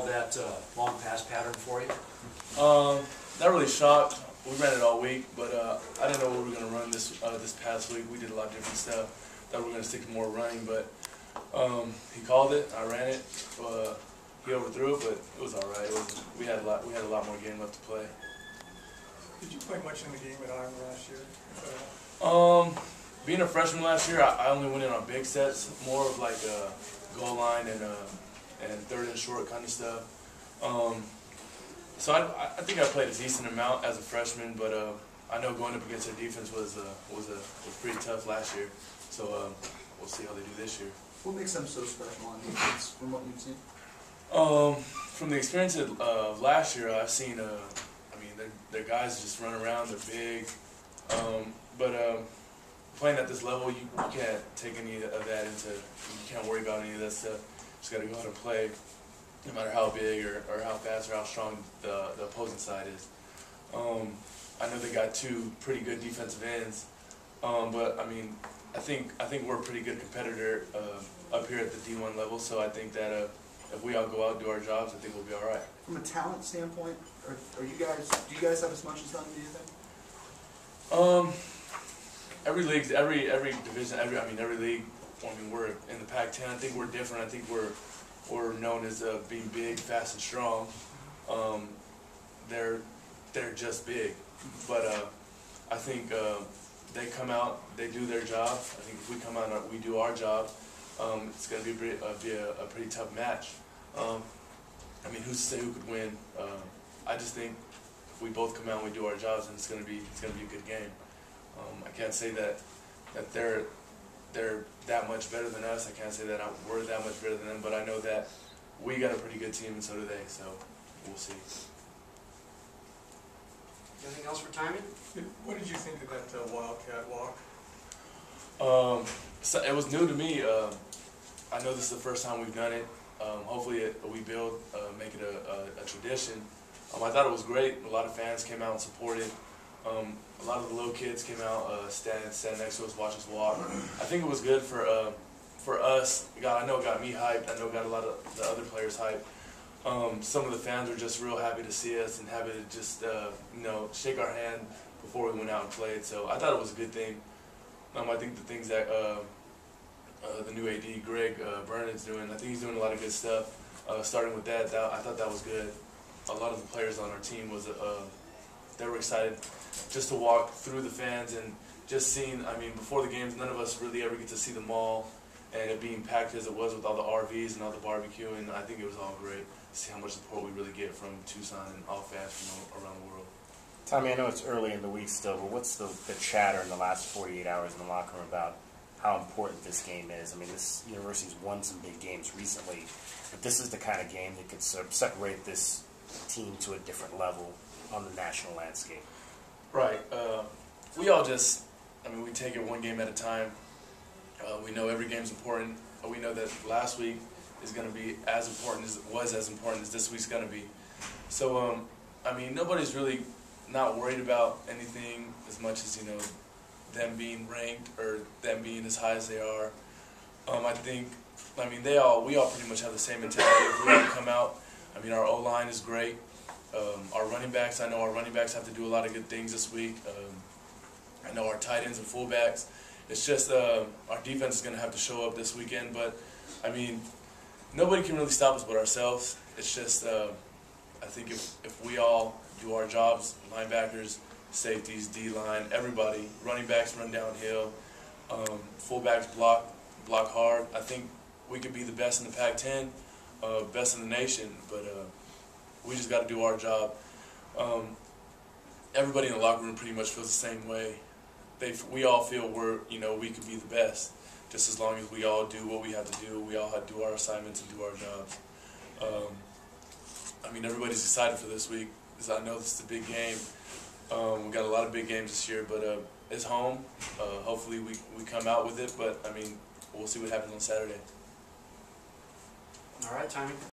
That long pass pattern for you? Not really shocked. We ran it all week, but I didn't know what we were going to run this past week. We did a lot of different stuff. Thought we were going to stick to more running, but he called it. I ran it. He overthrew it, but it was all right. We had a lot more game left to play. Did you play much in the game at Iowa last year? Being a freshman last year, I only went in on big sets, more of like a goal line and third and short kind of stuff. So I think I played a decent amount as a freshman, but I know going up against their defense was pretty tough last year. So we'll see how they do this year. What makes them so special on defense from what you've seen? From the experience of last year, I've seen. I mean, their guys just run around. They're big, but playing at this level, you can't take any of that into. You can't worry about any of that stuff. Just got to go out and play, no matter how big or how fast or how strong the opposing side is. I know they got two pretty good defensive ends, but I mean, I think we're a pretty good competitor up here at the D1 level. So I think that if we all go out and do our jobs, I think we'll be all right. From a talent standpoint, do you guys have as much as them? Do you think? Every league, every division, every league. I mean, we're in the Pac-10. I think we're different. I think we're known as being big, fast, and strong. They're just big, but I think they come out, they do their job. I think if we come out and we do our job, it's going to be a pretty tough match. I mean, who's to say who could win? I just think if we both come out and we do our jobs, then it's going to be a good game. I can't say that they're that much better than us. I can't say that we're that much better than them, but I know that we got a pretty good team, and so do they. So we'll see. Anything else for Taimi? What did you think of that Wildcat Walk? So it was new to me. I know this is the first time we've done it. Hopefully we make it a tradition. I thought it was great. A lot of fans came out and supported. A lot of the little kids came out, stand next to us, watch us walk. I think it was good for us. I know it got me hyped. I know it got a lot of the other players hyped. Some of the fans were just real happy to see us and happy to just shake our hand before we went out and played. So I thought it was a good thing. I think the things that the new AD Greg Burnet's doing, I think he's doing a lot of good stuff. Starting with that, I thought that was good. A lot of the players on our team they were excited just to walk through the fans and just seeing. I mean, before the games, none of us really ever get to see the mall and it being packed as it was with all the RVs and all the barbecue. And I think it was all great to see how much support we really get from Tucson and all fans from around the world. Taimi, I know it's early in the week still, but what's the chatter in the last 48 hours in the locker room about how important this game is? I mean, this university's won some big games recently, but this is the kind of game that could sort of separate this team to a different level on the national landscape. Right. We all we take it one game at a time. We know every game's important. We know that last week is going to be as important as this week's going to be. So, I mean, nobody's really not worried about anything as much as, them being ranked or them being as high as they are. We all pretty much have the same mentality. If we want to come out, I mean, our O-line is great. Our running backs, I know our running backs have to do a lot of good things this week. I know our tight ends and fullbacks. It's just our defense is going to have to show up this weekend. But, I mean, nobody can really stop us but ourselves. It's just, I think if we all do our jobs, linebackers, safeties, D-line, everybody, running backs run downhill, fullbacks block hard, I think we could be the best in the Pac-10, best in the nation, but we just got to do our job. Everybody in the locker room pretty much feels the same way. We all feel we could be the best, just as long as we all do what we have to do. We all have to do our assignments and do our jobs. I mean, everybody's excited for this week because I know this is a big game. We got a lot of big games this year, but it's home. Hopefully we come out with it, but I mean, we'll see what happens on Saturday. All right, Taimi.